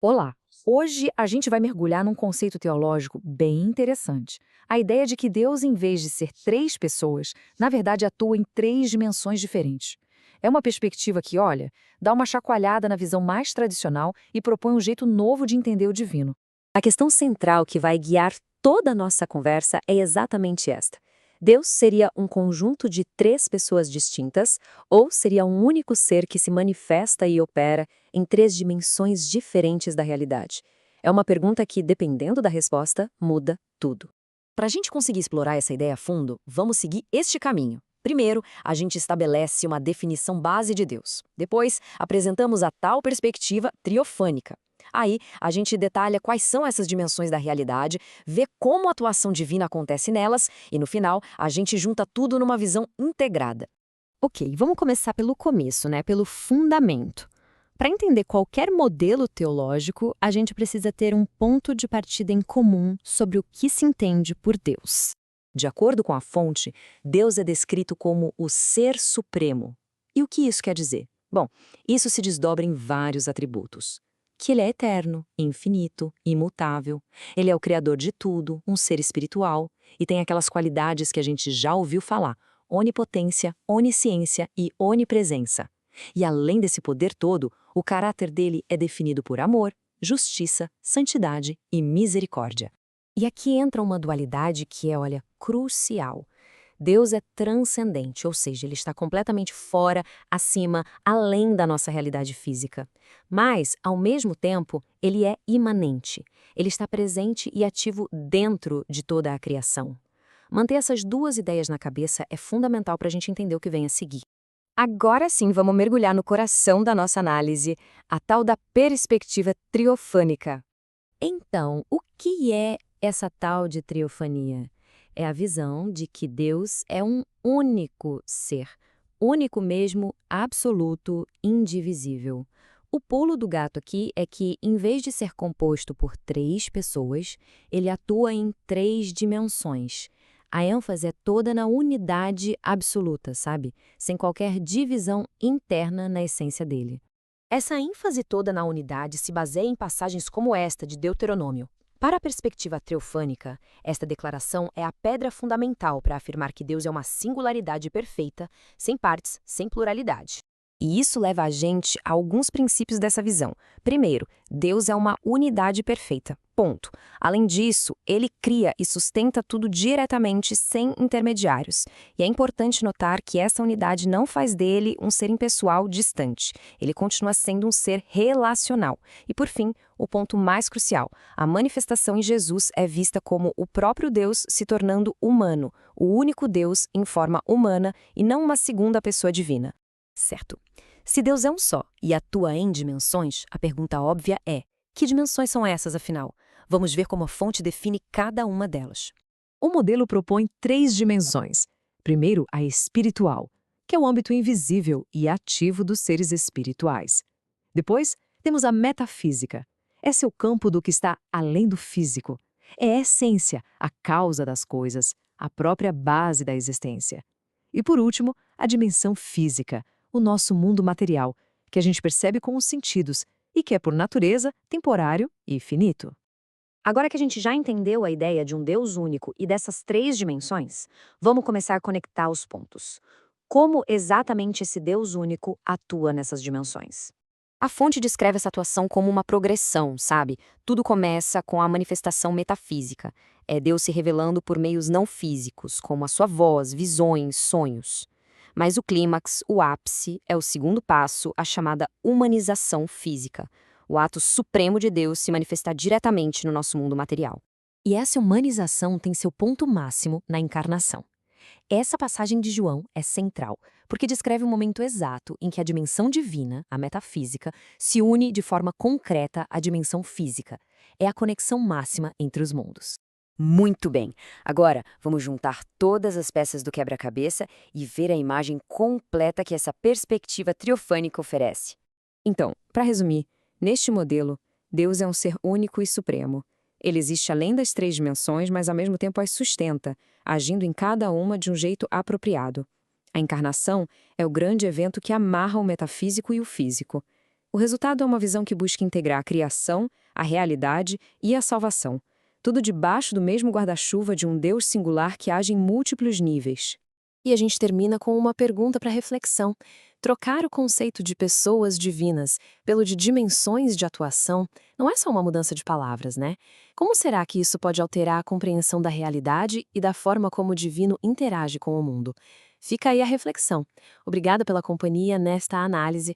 Olá! Hoje a gente vai mergulhar num conceito teológico bem interessante. A ideia de que Deus, em vez de ser três pessoas, na verdade atua em três dimensões diferentes. É uma perspectiva que, olha, dá uma chacoalhada na visão mais tradicional e propõe um jeito novo de entender o divino. A questão central que vai guiar toda a nossa conversa é exatamente esta. Deus seria um conjunto de três pessoas distintas ou seria um único ser que se manifesta e opera em três dimensões diferentes da realidade? É uma pergunta que, dependendo da resposta, muda tudo. Para a gente conseguir explorar essa ideia a fundo, vamos seguir este caminho. Primeiro, a gente estabelece uma definição base de Deus. Depois, apresentamos a tal perspectiva triofânica. Aí, a gente detalha quais são essas dimensões da realidade, vê como a atuação divina acontece nelas e, no final, a gente junta tudo numa visão integrada. Ok, vamos começar pelo começo, né? Pelo fundamento. Para entender qualquer modelo teológico, a gente precisa ter um ponto de partida em comum sobre o que se entende por Deus. De acordo com a fonte, Deus é descrito como o Ser Supremo. E o que isso quer dizer? Bom, isso se desdobra em vários atributos. Que ele é eterno, infinito, imutável. Ele é o criador de tudo, um ser espiritual, e tem aquelas qualidades que a gente já ouviu falar: onipotência, onisciência e onipresença. E além desse poder todo, o caráter dele é definido por amor, justiça, santidade e misericórdia. E aqui entra uma dualidade que é, olha, crucial. Deus é transcendente, ou seja, ele está completamente fora, acima, além da nossa realidade física. Mas, ao mesmo tempo, ele é imanente. Ele está presente e ativo dentro de toda a criação. Manter essas duas ideias na cabeça é fundamental para a gente entender o que vem a seguir. Agora sim, vamos mergulhar no coração da nossa análise, a tal da perspectiva triofânica. Então, o que é essa tal de triofania? É a visão de que Deus é um único ser, único mesmo, absoluto, indivisível. O pulo do gato aqui é que, em vez de ser composto por três pessoas, ele atua em três dimensões. A ênfase é toda na unidade absoluta, sabe? Sem qualquer divisão interna na essência dele. Essa ênfase toda na unidade se baseia em passagens como esta de Deuteronômio. Para a perspectiva teofânica, esta declaração é a pedra fundamental para afirmar que Deus é uma singularidade perfeita, sem partes, sem pluralidade. E isso leva a gente a alguns princípios dessa visão. Primeiro, Deus é uma unidade perfeita. Ponto. Além disso, ele cria e sustenta tudo diretamente, sem intermediários. E é importante notar que essa unidade não faz dele um ser impessoal distante. Ele continua sendo um ser relacional. E, por fim, o ponto mais crucial: a manifestação em Jesus é vista como o próprio Deus se tornando humano, o único Deus em forma humana e não uma segunda pessoa divina. Certo. Se Deus é um só e atua em dimensões, a pergunta óbvia é: que dimensões são essas, afinal? Vamos ver como a fonte define cada uma delas. O modelo propõe três dimensões. Primeiro, a espiritual, que é o âmbito invisível e ativo dos seres espirituais. Depois, temos a metafísica. Esse é o campo do que está além do físico. É a essência, a causa das coisas, a própria base da existência. E por último, a dimensão física, o nosso mundo material, que a gente percebe com os sentidos e que é, por natureza, temporário e finito. Agora que a gente já entendeu a ideia de um Deus único e dessas três dimensões, vamos começar a conectar os pontos. Como exatamente esse Deus único atua nessas dimensões? A fonte descreve essa atuação como uma progressão, sabe? Tudo começa com a manifestação metafísica. É Deus se revelando por meios não físicos, como a sua voz, visões, sonhos. Mas o clímax, o ápice, é o segundo passo, a chamada humanização física. O ato supremo de Deus se manifestar diretamente no nosso mundo material. E essa humanização tem seu ponto máximo na encarnação. Essa passagem de João é central, porque descreve o momento exato em que a dimensão divina, a metafísica, se une de forma concreta à dimensão física. É a conexão máxima entre os mundos. Muito bem! Agora, vamos juntar todas as peças do quebra-cabeça e ver a imagem completa que essa perspectiva triofânica oferece. Então, para resumir, neste modelo, Deus é um ser único e supremo. Ele existe além das três dimensões, mas ao mesmo tempo as sustenta, agindo em cada uma de um jeito apropriado. A encarnação é o grande evento que amarra o metafísico e o físico. O resultado é uma visão que busca integrar a criação, a realidade e a salvação, tudo debaixo do mesmo guarda-chuva de um Deus singular que age em múltiplos níveis. E a gente termina com uma pergunta para reflexão. Trocar o conceito de pessoas divinas pelo de dimensões de atuação não é só uma mudança de palavras, né? Como será que isso pode alterar a compreensão da realidade e da forma como o divino interage com o mundo? Fica aí a reflexão. Obrigada pela companhia nesta análise.